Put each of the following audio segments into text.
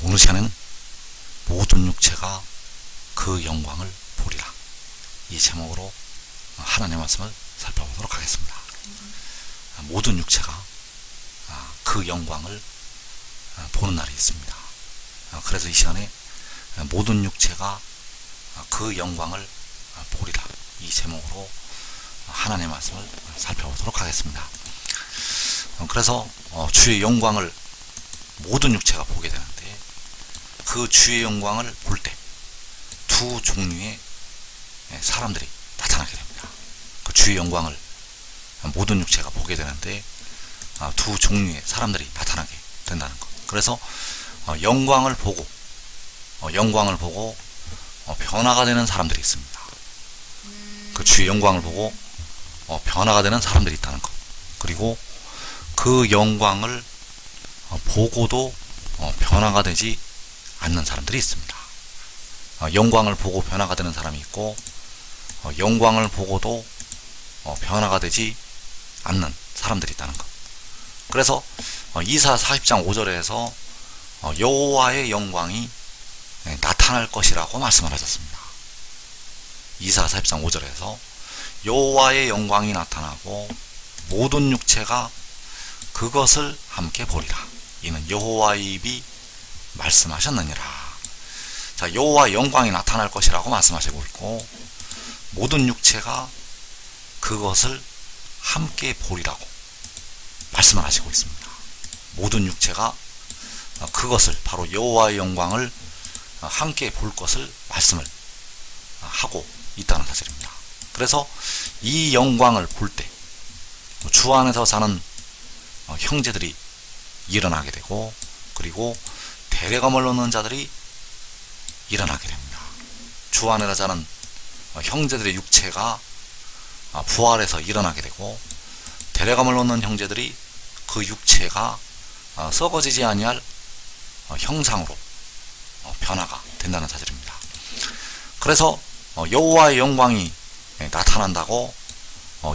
오늘 시간에는 모든 육체가 그 영광을 보리라, 이 제목으로 하나님의 말씀을 살펴보도록 하겠습니다. 모든 육체가 그 영광을 보는 날이 있습니다. 그래서 이 시간에 모든 육체가 그 영광을 보리라, 이 제목으로 하나님의 말씀을 살펴보도록 하겠습니다. 그래서 주의 영광을 모든 육체가 보게 되는데, 그 주의 영광을 볼 때 두 종류의 사람들이 나타나게 됩니다. 그 주의 영광을 모든 육체가 보게 되는데 두 종류의 사람들이 나타나게 된다는 것. 그래서 영광을 보고 변화가 되는 사람들이 있습니다. 그 주의 영광을 보고 변화가 되는 사람들이 있다는 것. 그리고 그 영광을 보고도 변화가 되지 않는 사람들이 있습니다. 영광을 보고 변화가 되는 사람이 있고, 영광을 보고도 변화가 되지 않는 사람들이 있다는 것. 그래서 이사 40장 5절에서 여호와의 영광이 나타날 것이라고 말씀을 하셨습니다. 이사 40장 5절에서 여호와의 영광이 나타나고 모든 육체가 그것을 함께 보리라, 이는 여호와의 입이 말씀하셨느니라. 자, 여호와의 영광이 나타날 것이라고 말씀하시고 있고, 모든 육체가 그것을 함께 보리라고 말씀을 하시고 있습니다. 모든 육체가 그것을, 바로 여호와의 영광을 함께 볼 것을 말씀을 하고 있다는 사실입니다. 그래서 이 영광을 볼 때 주 안에서 사는 형제들이 일어나게 되고, 그리고 대례감을 놓는 자들이 일어나게 됩니다. 주 안에서 사는 형제들의 육체가 부활해서 일어나게 되고, 대례감을 놓는 형제들이 그 육체가 썩어지지 아니할 형상으로 변화가 된다는 사실입니다. 그래서 여호와의 영광이 나타난다고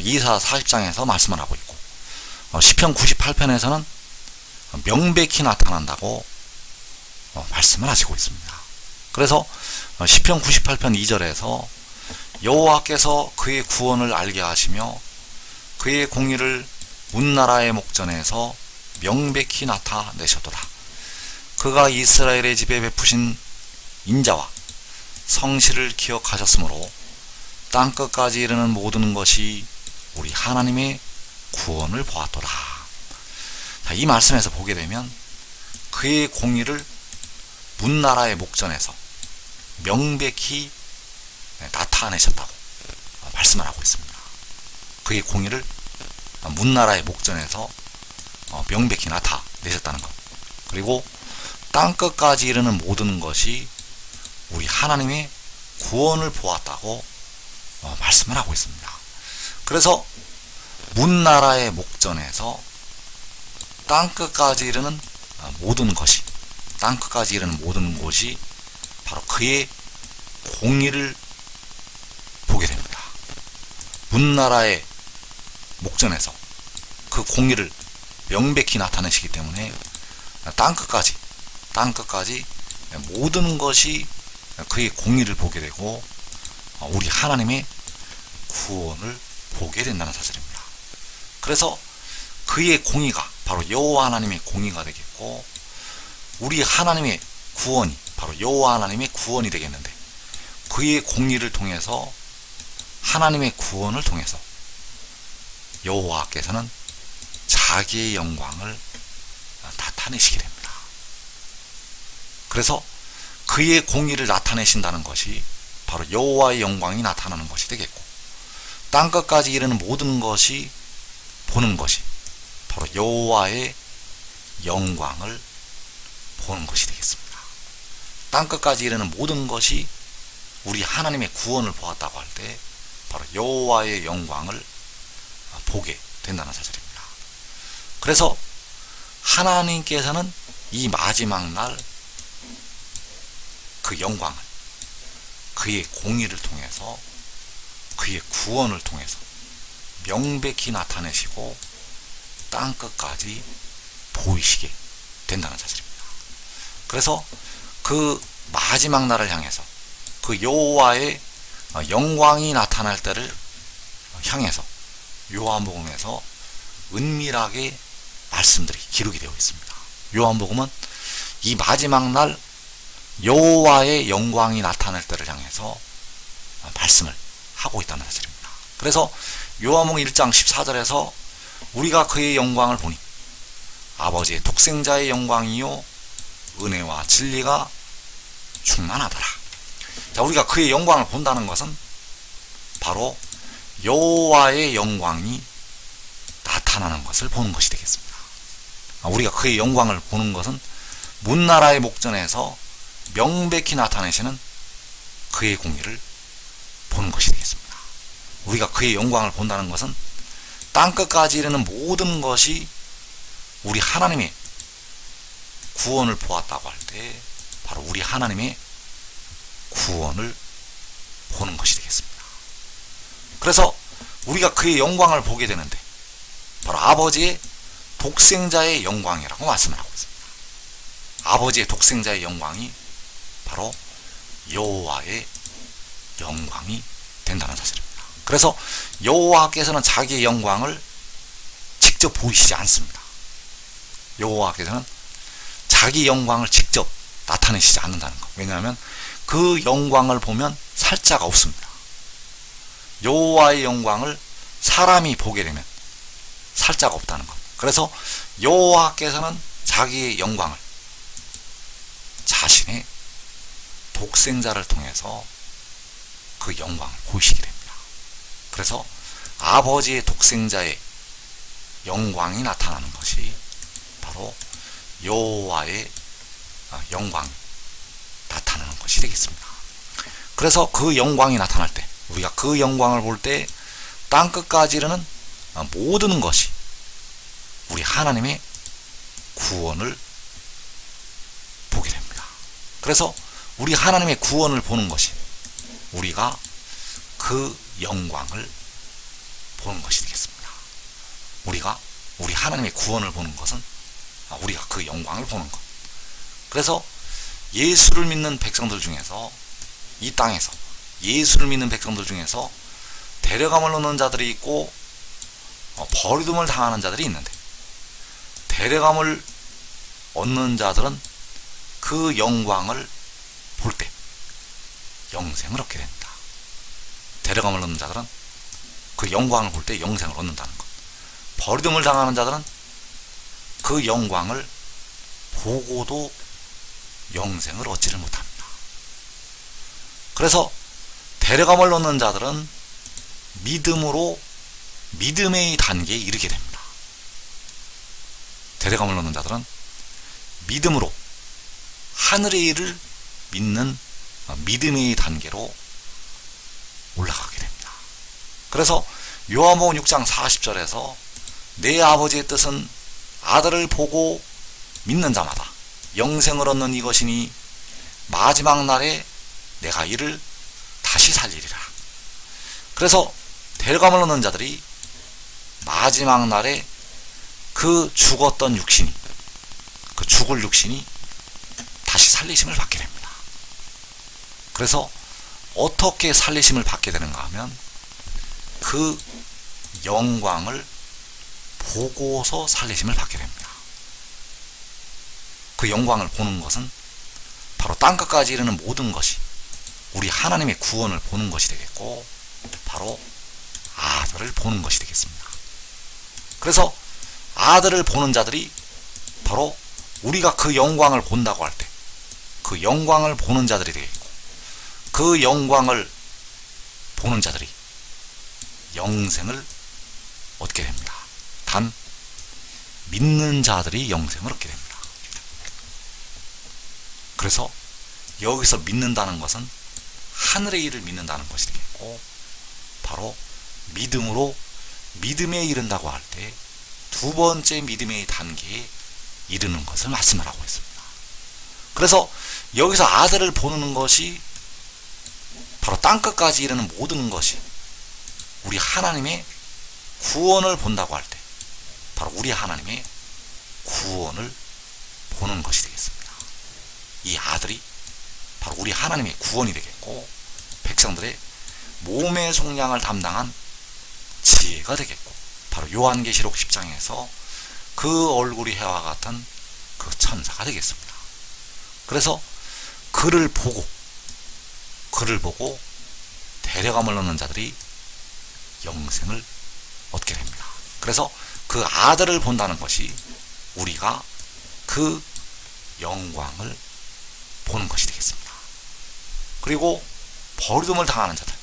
이사 40장에서 말씀을 하고 있고, 시편 98편에서는 명백히 나타난다고 말씀을 하시고 있습니다. 그래서 시편 98편 2절에서 여호와께서 그의 구원을 알게 하시며 그의 공의를 문나라의 목전에서 명백히 나타내셨도다. 그가 이스라엘의 집에 베푸신 인자와 성실을 기억하셨으므로 땅끝까지 이르는 모든 것이 우리 하나님의 구원을 보았도다. 이 말씀에서 보게 되면 그의 공의를 문나라의 목전에서 명백히 나타내셨다고 말씀을 하고 있습니다. 그의 공의를 문나라의 목전에서 명백히 나타내셨다는 것. 그리고 땅끝까지 이르는 모든 것이 우리 하나님의 구원을 보았다고 말씀을 하고 있습니다. 그래서 문나라의 목전에서 땅끝까지 이르는 모든 것이, 땅끝까지 이르는 모든 곳이 바로 그의 공의를 보게 됩니다. 문나라의 목전에서 그 공의를 명백히 나타내시기 때문에 땅끝까지 모든 것이 그의 공의를 보게 되고 우리 하나님의 구원을 보게 된다는 사실입니다. 그래서 그의 공의가 바로 여호와 하나님의 공의가 되겠고, 우리 하나님의 구원이 바로 여호와 하나님의 구원이 되겠는데, 그의 공의를 통해서, 하나님의 구원을 통해서 여호와께서는 자기의 영광을 나타내시게 됩니다. 그래서 그의 공의를 나타내신다는 것이 바로 여호와의 영광이 나타나는 것이 되겠고, 땅끝까지 이르는 모든 것이 보는 것이 바로 여호와의 영광을 보는 것이 되겠습니다. 땅끝까지 이르는 모든 것이 우리 하나님의 구원을 보았다고 할 때 바로 여호와의 영광을 보게 된다는 사실입니다. 그래서 하나님께서는 이 마지막 날 그 영광을 그의 공의를 통해서, 그의 구원을 통해서 명백히 나타내시고 땅끝까지 보이시게 된다는 사실입니다. 그래서 그 마지막 날을 향해서 그 여호와의 영광이 나타날 때를 향해서 요한복음에서 은밀하게 말씀들이 기록이 되어 있습니다. 요한복음은 이 마지막 날 여호와의 영광이 나타날 때를 향해서 말씀을 하고 있다는 사실입니다. 그래서 요한복음 1장 14절에서 우리가 그의 영광을 보니 아버지의 독생자의 영광이요 은혜와 진리가 충만하더라. 자, 우리가 그의 영광을 본다는 것은 바로 여호와의 영광이 나타나는 것을 보는 것이 되겠습니다. 우리가 그의 영광을 보는 것은 문나라의 목전에서 명백히 나타내시는 그의 공의를 보는 것이 되겠습니다. 우리가 그의 영광을 본다는 것은 땅끝까지 이르는 모든 것이 우리 하나님의 구원을 보았다고 할 때 바로 우리 하나님의 구원을 보는 것이 되겠습니다. 그래서 우리가 그의 영광을 보게 되는데 바로 아버지의 독생자의 영광이라고 말씀을 하고 있습니다. 아버지의 독생자의 영광이 바로 여호와의 영광이 된다는 사실입니다. 그래서 여호와께서는 자기의 영광을 직접 보이시지 않습니다. 여호와께서는 자기 영광을 직접 나타내시지 않는다는 것. 왜냐하면 그 영광을 보면 살자가 없습니다. 여호와의 영광을 사람이 보게 되면 살자가 없다는 것. 그래서 여호와께서는 자기의 영광을 자신의 독생자를 통해서 그 영광을 보이시게 됩니다. 그래서 아버지의 독생자의 영광이 나타나는 것이 바로 여호와의 영광이 나타나는 것이 되겠습니다. 그래서 그 영광이 나타날 때 우리가 그 영광을 볼 때 땅끝까지 이르는 모든 것이 우리 하나님의 구원을 보게 됩니다. 그래서 우리 하나님의 구원을 보는 것이 우리가 그 영광을 보는 것이 되겠습니다. 우리가 우리 하나님의 구원을 보는 것은 우리가 그 영광을 보는 것. 그래서 예수를 믿는 백성들 중에서 이 땅에서 예수를 믿는 백성들 중에서 데려감을 얻는 자들이 있고 버리둠을 당하는 자들이 있는데 데려감을 얻는 자들은 그 영광을 볼 때 영생을 얻게 됩니다. 데려감을 얻는 자들은 그 영광을 볼 때 영생을 얻는다는 것. 버리둠을 당하는 자들은 그 영광을 보고도 영생을 얻지를 못합니다. 그래서 데려감을 얻는 자들은 믿음으로 믿음의 단계에 이르게 됩니다. 데려감을 얻는 자들은 믿음으로 하늘의 일을 믿는 믿음의 단계로 올라가게 됩니다. 그래서 요한복음 6장 40절에서 내 아버지의 뜻은 아들을 보고 믿는 자마다 영생을 얻는 이것이니 마지막 날에 내가 이를 다시 살리리라. 그래서 데려감을 얻는 자들이 마지막 날에 그 죽었던 육신이 그 죽을 육신이 다시 살리심을 받게 됩니다. 그래서 어떻게 살리심을 받게 되는가 하면 그 영광을 보고서 살리심을 받게 됩니다. 그 영광을 보는 것은 바로 땅끝까지 이르는 모든 것이 우리 하나님의 구원을 보는 것이 되겠고 바로 아들을 보는 것이 되겠습니다. 그래서 아들을 보는 자들이 바로 우리가 그 영광을 본다고 할 때 그 영광을 보는 자들이 되겠고 그 영광을 보는 자들이 영생을 얻게 됩니다. 단 믿는 자들이 영생을 얻게 됩니다. 그래서 여기서 믿는다는 것은 하늘의 일을 믿는다는 것이 되겠고 바로 믿음으로 믿음에 이른다고 할 때 두 번째 믿음의 단계에 이르는 것을 말씀을 하고 있습니다. 그래서 여기서 아들을 보는 것이 바로 땅끝까지 이르는 모든 것이 우리 하나님의 구원을 본다고 할 때 바로 우리 하나님의 구원을 보는 것이 되겠습니다. 이 아들이 바로 우리 하나님의 구원이 되겠고, 백성들의 몸의 속량을 담당한 지혜가 되겠고, 바로 요한계시록 10장에서 그 얼굴이 해와 같은 그 천사가 되겠습니다. 그래서 그를 보고 데려감을 얻는 자들이 영생을 얻게 됩니다. 그래서 그 아들을 본다는 것이 우리가 그 영광을 보는 것이 되겠습니다. 그리고 버리둠을 당하는 자들.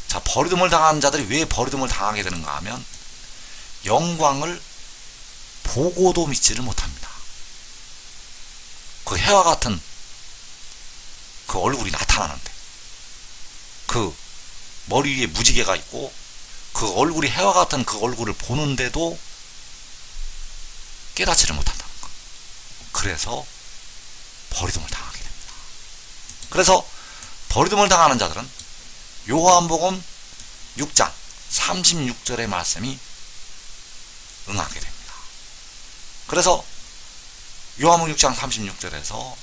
자, 버리둠을 당하는 자들이 왜 버리둠을 당하게 되는가 하면 영광을 보고도 믿지를 못합니다. 그 해와 같은 그 얼굴이 나타나는데, 그 머리 위에 무지개가 있고 그 얼굴이 해와 같은 그 얼굴을 보는데도 깨닫지를 못한다는 것. 그래서 버리둠을 당하게 됩니다. 그래서 버리둠을 당하는 자들은 요한복음 6장 36절의 말씀이 응하게 됩니다. 그래서 요한복음 6장 36절에서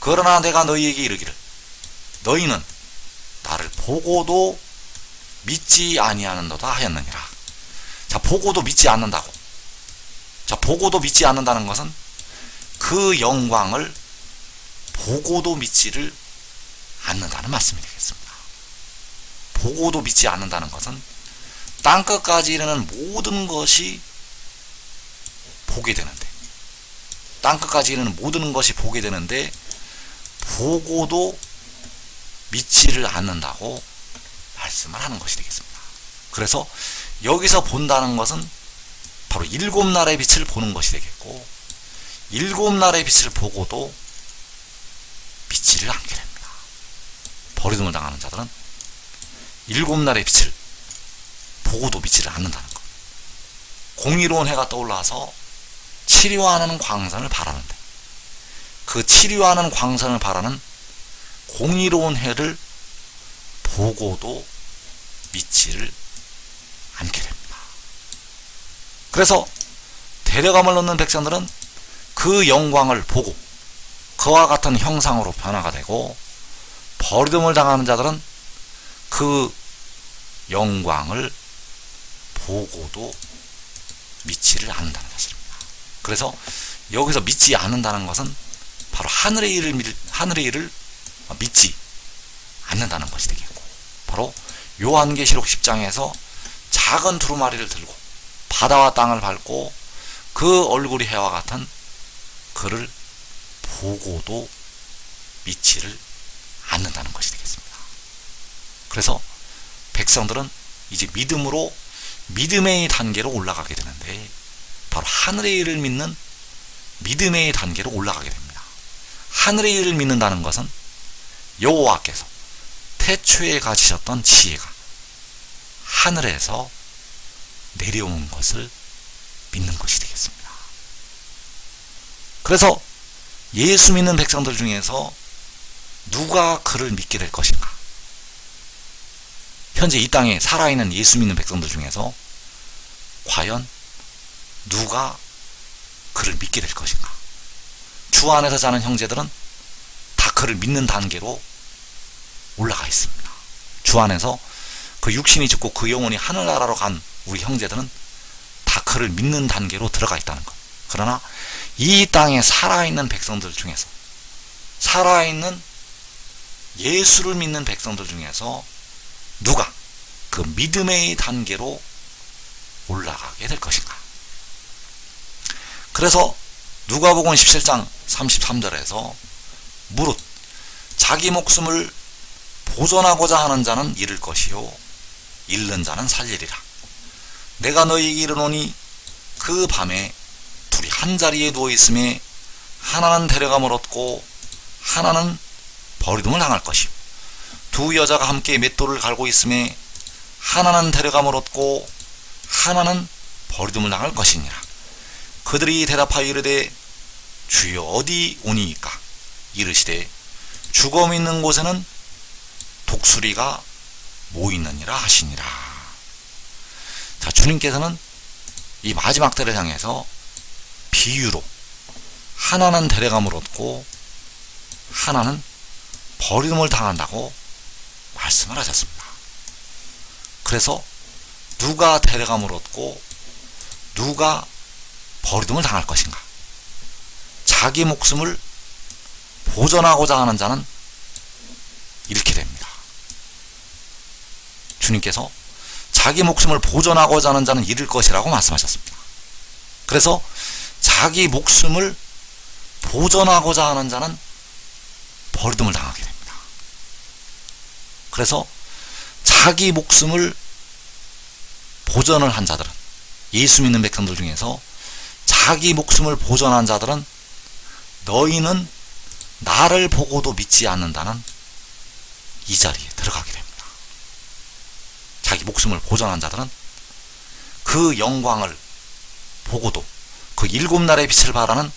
그러나 내가 너희에게 이르기를 너희는 나를 보고도 믿지 아니하는도다 하였느니라. 자, 보고도 믿지 않는다고. 자, 보고도 믿지 않는다는 것은 그 영광을 보고도 믿지를 않는다는 말씀이 되겠습니다. 보고도 믿지 않는다는 것은 땅끝까지 이르는 모든 것이 보게 되는데, 땅끝까지 이르는 모든 것이 보게 되는데 보고도 믿지를 않는다고 말씀을 하는 것이 되겠습니다. 그래서 여기서 본다는 것은 바로 7날의 빛을 보는 것이 되겠고, 7날의 빛을 보고도 믿지를 않게 됩니다. 버리둠을 당하는 자들은 7날의 빛을 보고도 믿지를 않는다는 것. 공의로운 해가 떠올라서 치료하는 광선을 바라는데, 그 치료하는 광선을 바라는 공의로운 해를 보고도 믿지를 않게 됩니다. 그래서 데려감을 얻는 백성들은 그 영광을 보고 그와 같은 형상으로 변화가 되고, 버리둠을 당하는 자들은 그 영광을 보고도 믿지를 않는다는 것입니다. 그래서 여기서 믿지 않는다는 것은 바로 하늘의 일을 믿지 않는다는 것이 되겠고, 바로 요한계시록 10장에서 작은 두루마리를 들고 바다와 땅을 밟고 그 얼굴이 해와 같은 그를 보고도 믿지를 않는다는 것이 되겠습니다. 그래서 백성들은 이제 믿음으로 믿음의 단계로 올라가게 되는데, 바로 하늘의 일을 믿는 믿음의 단계로 올라가게 됩니다. 하늘의 일을 믿는다는 것은 여호와께서 태초에 가지셨던 지혜가 하늘에서 내려온 것을 믿는 것이 되겠습니다. 그래서 예수 믿는 백성들 중에서 누가 그를 믿게 될 것인가? 현재 이 땅에 살아있는 예수 믿는 백성들 중에서 과연 누가 그를 믿게 될 것인가? 주 안에서 사는 형제들은 다 그를 믿는 단계로 올라가 있습니다. 주 안에서 그 육신이 죽고 그 영혼이 하늘나라로 간 우리 형제들은 다 그를 믿는 단계로 들어가 있다는 것. 그러나 이 땅에 살아있는 백성들 중에서, 살아있는 예수를 믿는 백성들 중에서 누가 그 믿음의 단계로 올라가게 될 것인가? 그래서 누가복음 17장 33절에서 무릇 자기 목숨을 보존하고자 하는 자는 잃을 것이요 잃는 자는 살리리라. 내가 너희에게 이르노니 그 밤에 둘이 한 자리에 누워 있음에 하나는 데려감을 얻고 하나는 버리둠을 당할 것이요 두 여자가 함께 맷돌을 갈고 있음에 하나는 데려감을 얻고 하나는 버리둠을 당할 것이니라. 그들이 대답하여 이르되 주여 어디 오니이까? 이르시되 죽음 있는 곳에는 독수리가 모이느니라 하시니라. 자, 주님께서는 이 마지막 때를 향해서 비유로 하나는 데려감을 얻고 하나는 버림을 당한다고 말씀을 하셨습니다. 그래서 누가 데려감을 얻고 누가 버림을 당할 것인가? 자기 목숨을 보존하고자 하는 자는 잃게 됩니다. 주님께서 자기 목숨을 보존하고자 하는 자는 잃을 것이라고 말씀하셨습니다. 그래서 자기 목숨을 보존하고자 하는 자는 버림을 당하게 됩니다. 그래서 자기 목숨을 보존을 한 자들은, 예수 믿는 백성들 중에서 자기 목숨을 보존한 자들은 너희는 나를 보고도 믿지 않는다는 이 자리에 들어가게 됩니다. 자기 목숨을 보존한 자들은 그 영광을 보고도, 그 일곱 날의 빛을 발하는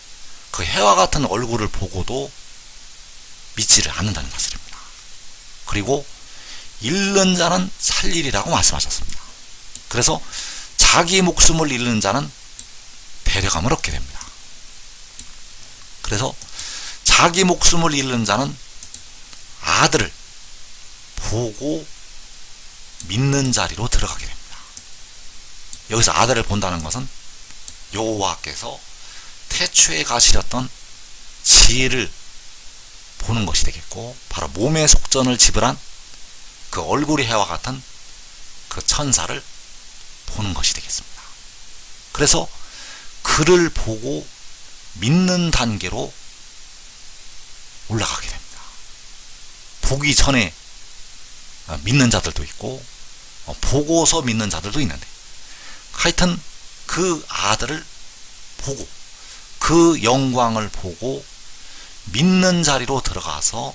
그 해와 같은 얼굴을 보고도 믿지를 않는다는 사실입니다. 그리고 잃는 자는 살리리라고 말씀하셨습니다. 그래서 자기 목숨을 잃는 자는 데려감을 얻게 됩니다. 그래서 자기 목숨을 잃는 자는 아들을 보고 믿는 자리로 들어가게 됩니다. 여기서 아들을 본다는 것은 여호와께서 태초에 가시렸던 지혜를 보는 것이 되겠고, 바로 몸의 속전을 지불한 그 얼굴이 해와 같은 그 천사를 보는 것이 되겠습니다. 그래서 그를 보고 믿는 단계로 올라가게 됩니다. 보기 전에 믿는 자들도 있고 보고서 믿는 자들도 있는데, 하여튼 그 아들을 보고 그 영광을 보고 믿는 자리로 들어가서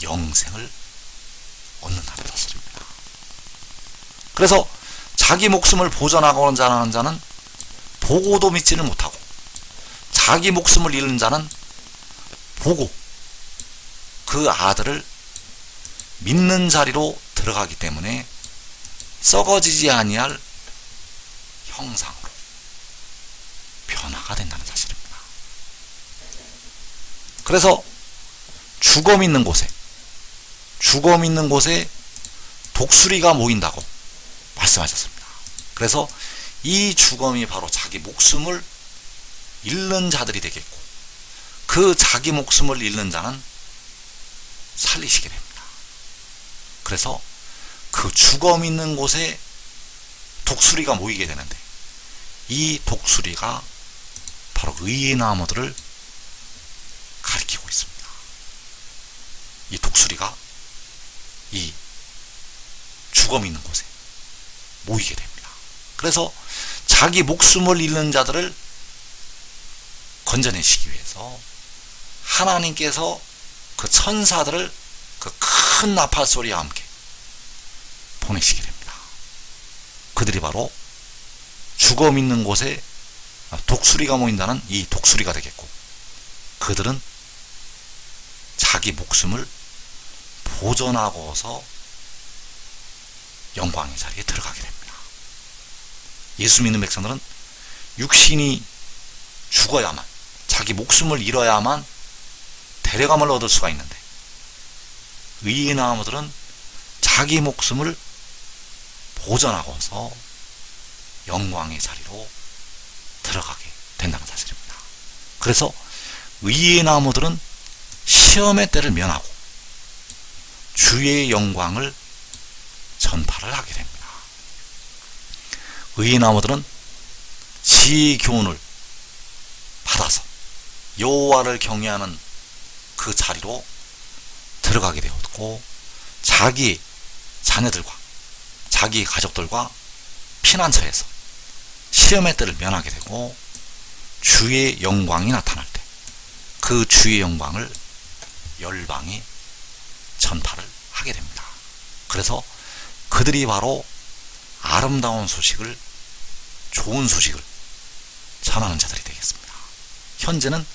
영생을 얻는다는 사실입니다. 그래서 자기 목숨을 보존하고자 하는 자는 보고도 믿지를 못하고, 자기 목숨을 잃는 자는 보고 그 아들을 믿는 자리로 들어가기 때문에 썩어지지 아니할 형상으로 변화가 된다는 사실입니다. 그래서 죽음 있는 곳에 독수리가 모인다고 말씀하셨습니다. 그래서 이 죽음이 바로 자기 목숨을 잃는 자들이 되겠고, 그 자기 목숨을 잃는 자는 살리시게 됩니다. 그래서 그 죽음 있는 곳에 독수리가 모이게 되는데, 이 독수리가 바로 의의 나무들을 가리키고 있습니다. 이 독수리가 이 죽음 있는 곳에 모이게 됩니다. 그래서 자기 목숨을 잃는 자들을 건져내시기 위해서 하나님께서 그 천사들을 그 큰 나팔 소리와 함께 보내시게 됩니다. 그들이 바로 죽음 있는 곳에 독수리가 모인다는 이 독수리가 되겠고, 그들은 자기 목숨을 보존하고서 영광의 자리에 들어가게 됩니다. 예수 믿는 백성들은 육신이 죽어야만, 자기 목숨을 잃어야만 데려감을 얻을 수가 있는데, 의의 나무들은 자기 목숨을 보존하고서 영광의 자리로 들어가게 된다는 사실입니다. 그래서 의의 나무들은 시험의 때를 면하고 주의 영광을 전파를 하게 됩니다. 의의 나무들은 지혜의 교훈을 받아서 여호와를 경외하는 그 자리로 들어가게 되었고, 자기 자녀들과 자기 가족들과 피난처에서 시험의 때를 면하게 되고, 주의 영광이 나타날 때 그 주의 영광을 열방에 전파를 하게 됩니다. 그래서 그들이 바로 아름다운 소식을, 좋은 소식을 전하는 자들이 되겠습니다. 현재는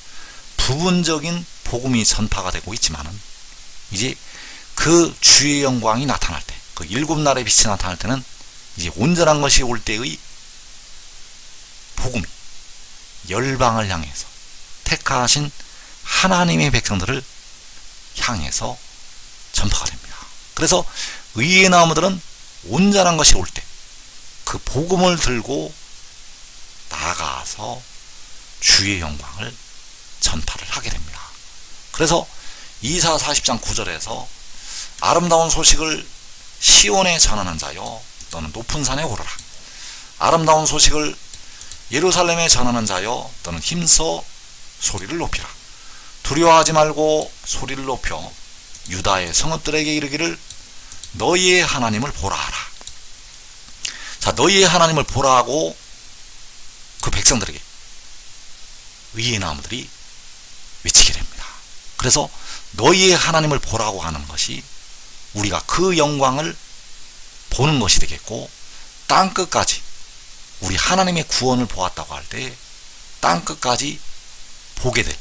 부분적인 복음이 전파가 되고 있지만은, 이제 그 주의 영광이 나타날 때, 그 일곱 날의 빛이 나타날 때는 이제 온전한 것이 올 때의 복음이 열방을 향해서 택하신 하나님의 백성들을 향해서 전파가 됩니다. 그래서 의의 나무들은 온전한 것이 올 때 그 복음을 들고 나아가서 주의 영광을 전파를 하게 됩니다. 그래서 이사 40장 9절에서 아름다운 소식을 시온에 전하는 자여 너는 높은 산에 오르라. 아름다운 소식을 예루살렘에 전하는 자여 너는 힘써 소리를 높이라. 두려워하지 말고 소리를 높여 유다의 성읍들에게 이르기를 너희의 하나님을 보라 하라. 자, 너희의 하나님을 보라 하고 그 백성들에게 의의 나무들이 외치게 됩니다. 그래서 너희의 하나님을 보라고 하는 것이 우리가 그 영광을 보는 것이 되겠고, 땅끝까지 우리 하나님의 구원을 보았다고 할 때 땅끝까지 보게 될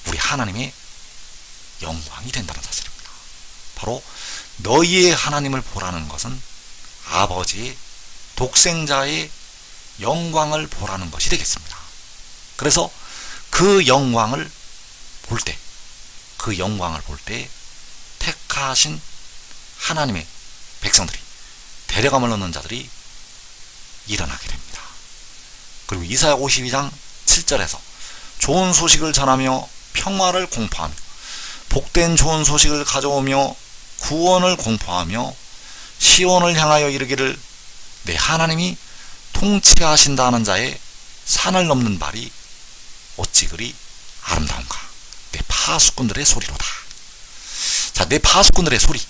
우리 하나님의 영광이 된다는 사실입니다. 바로 너희의 하나님을 보라는 것은 아버지의 독생자의 영광을 보라는 것이 되겠습니다. 그래서 그 영광을 볼 때, 그 영광을 볼 때 택하신 하나님의 백성들이, 데려감을 얻는 자들이 일어나게 됩니다. 그리고 이사야 52장 7절에서 좋은 소식을 전하며 평화를 공포하며 복된 좋은 소식을 가져오며 구원을 공포하며 시온을 향하여 이르기를 내 하나님이 통치하신다는 자의 산을 넘는 발이 어찌 그리 아름다운가. 내 파수꾼들의 소리로다. 자, 내 파수꾼들의 소리,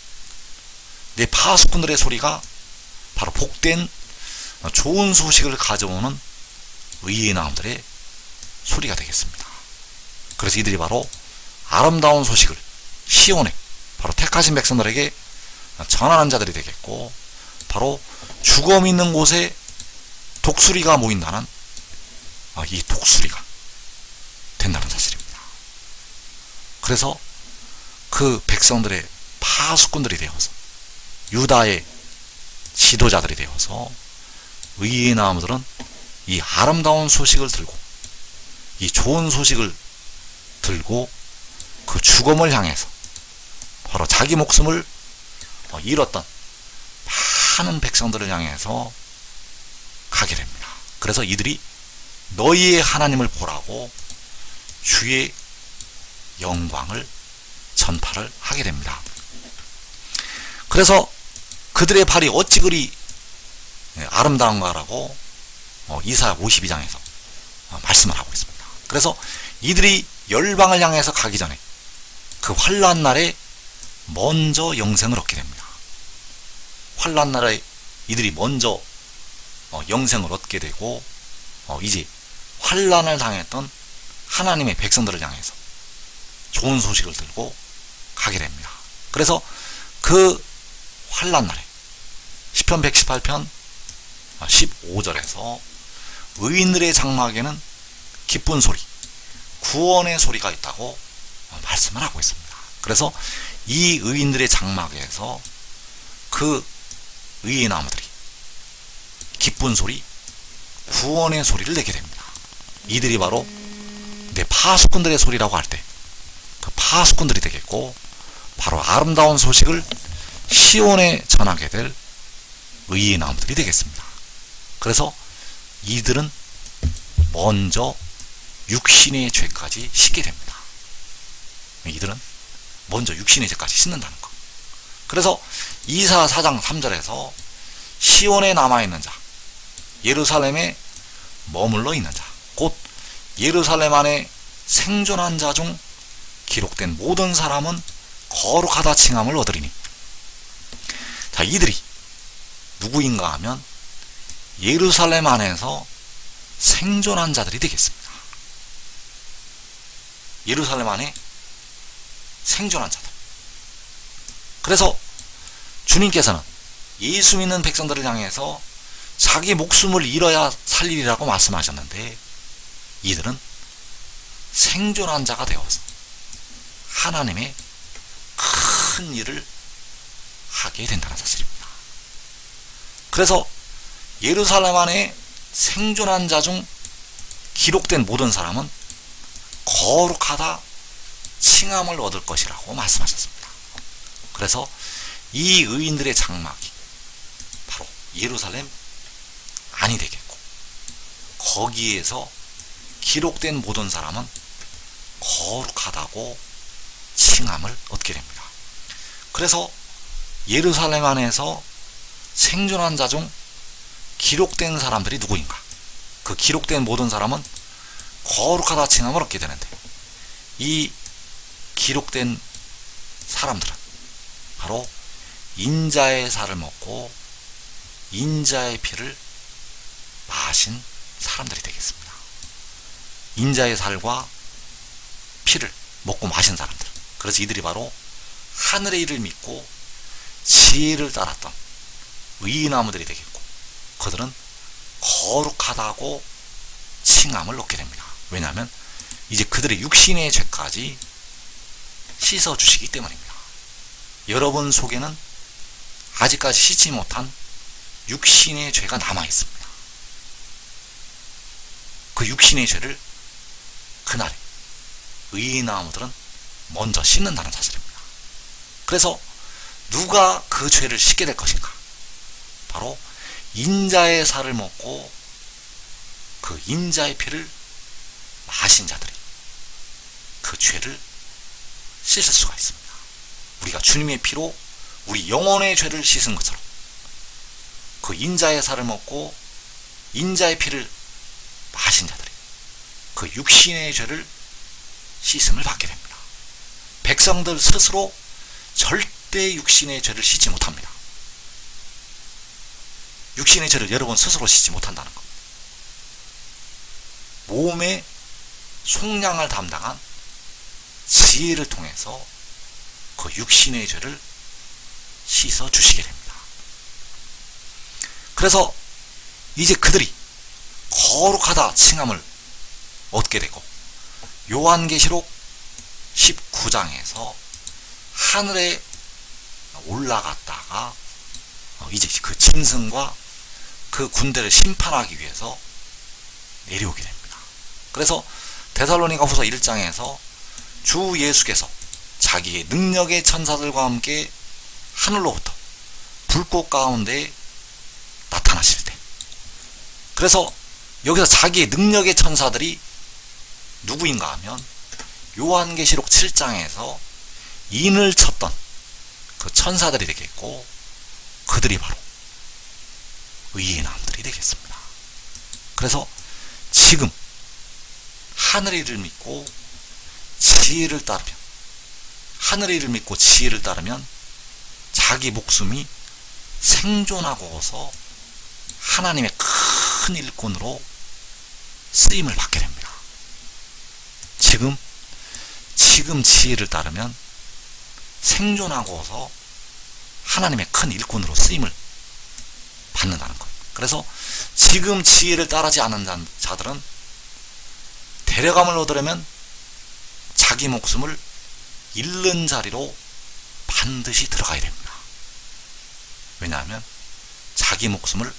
내 파수꾼들의 소리가 바로 복된 좋은 소식을 가져오는 의의 나무들의 소리가 되겠습니다. 그래서 이들이 바로 아름다운 소식을 시온에, 바로 택하신 백성들에게 전하는 자들이 되겠고, 바로 죽음 있는 곳에 독수리가 모인다는 이 독수리가 된다는 사실입니다. 그래서 그 백성들의 파수꾼들이 되어서, 유다의 지도자들이 되어서 의의 나무들은 이 아름다운 소식을 들고, 이 좋은 소식을 들고 그 죽음을 향해서 바로 자기 목숨을 잃었던 많은 백성들을 향해서 가게 됩니다. 그래서 이들이 너희의 하나님을 보라고 주의 영광을 전파를 하게 됩니다. 그래서 그들의 발이 어찌 그리 아름다운가라고 이사야 52장에서 말씀을 하고 있습니다. 그래서 이들이 열방을 향해서 가기 전에 그 환난 날에 먼저 영생을 얻게 됩니다. 환난 날에 이들이 먼저 영생을 얻게 되고, 이제 환난을 당했던 하나님의 백성들을 향해서 좋은 소식을 들고 가게 됩니다. 그래서 그 환난 날에 시편 118편 15절에서 의인들의 장막에는 기쁜 소리, 구원의 소리가 있다고 말씀을 하고 있습니다. 그래서 이 의인들의 장막에서 그 의의 나무들이 기쁜 소리, 구원의 소리를 내게 됩니다. 이들이 바로 내 파수꾼들의 소리라고 할 때 그 파수꾼들이 되겠고, 바로 아름다운 소식을 시온에 전하게 될 의의 나무들이 되겠습니다. 그래서 이들은 먼저 육신의 죄까지 씻게 됩니다. 이들은 먼저 육신의 죄까지 씻는다는 것. 그래서 이사 4장 3절에서 시온에 남아있는 자, 예루살렘에 머물러 있는 자, 곧 예루살렘 안에 생존한 자 중 기록된 모든 사람은 거룩하다 칭함을 얻으리니. 자, 이들이 누구인가 하면 예루살렘 안에서 생존한 자들이 되겠습니다. 예루살렘 안에 생존한 자들. 그래서 주님께서는 예수 믿는 백성들을 향해서 자기 목숨을 잃어야 살리리라고 말씀하셨는데, 이들은 생존한 자가 되어서 하나님의 큰 일을 하게 된다는 사실입니다. 그래서 예루살렘 안에 생존한 자 중 기록된 모든 사람은 거룩하다 칭함을 얻을 것이라고 말씀하셨습니다. 그래서 이 의인들의 장막이 바로 예루살렘 안이 되겠고, 거기에서 기록된 모든 사람은 거룩하다고 칭함을 얻게 됩니다. 그래서 예루살렘 안에서 생존한 자 중 기록된 사람들이 누구인가? 그 기록된 모든 사람은 거룩하다 칭함을 얻게 되는데, 이 기록된 사람들은 바로 인자의 살을 먹고 인자의 피를 마신 사람들이 되겠습니다. 인자의 살과 피를 먹고 마신 사람들. 그래서 이들이 바로 하늘의 일을 믿고 지혜를 따랐던 의인나무들이 되겠고, 그들은 거룩하다고 칭함을 얻게 됩니다. 왜냐하면 이제 그들의 육신의 죄까지 씻어주시기 때문입니다. 여러분 속에는 아직까지 씻지 못한 육신의 죄가 남아있습니다. 그 육신의 죄를 그날에 의인나무들은 먼저 씻는다는 사실입니다. 그래서 누가 그 죄를 씻게 될 것인가? 바로 인자의 살을 먹고 그 인자의 피를 마신 자들이 그 죄를 씻을 수가 있습니다. 우리가 주님의 피로 우리 영혼의 죄를 씻은 것처럼 그 인자의 살을 먹고 인자의 피를 마신 자들이 그 육신의 죄를 씻음을 받게 됩니다. 백성들 스스로 절대 육신의 죄를 씻지 못합니다. 육신의 죄를 여러분 스스로 씻지 못한다는 것. 몸의 속량을 담당한 지혜를 통해서 그 육신의 죄를 씻어 주시게 됩니다. 그래서 이제 그들이 거룩하다 칭함을 얻게 되고, 요한계시록 19장에서 하늘에 올라갔다가 이제 그 짐승과 그 군대를 심판하기 위해서 내려오게 됩니다. 그래서 데살로니가 후서 1장에서 주 예수께서 자기의 능력의 천사들과 함께 하늘로부터 불꽃 가운데 나타나실 때, 그래서 여기서 자기의 능력의 천사들이 누구인가 하면 요한계시록 7장에서 인을 쳤던 그 천사들이 되겠고, 그들이 바로 의인나무들이 되겠습니다. 그래서 지금 하늘의 일을 믿고 지혜를 따르면, 하늘의 일을 믿고 지혜를 따르면 자기 목숨이 생존하고서 하나님의 큰 일꾼으로 쓰임을 받게 됩니다. 지금 지혜를 따르면 생존하고서 하나님의 큰 일꾼으로 쓰임을 받는다는 것. 그래서 지금 지혜를 따르지 않는 자들은 데려감을 얻으려면 자기 목숨을 잃는 자리로 반드시 들어가야 됩니다. 왜냐하면 자기 목숨을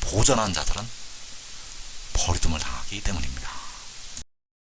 보전한 자들은 버리둠을 당하기 때문입니다.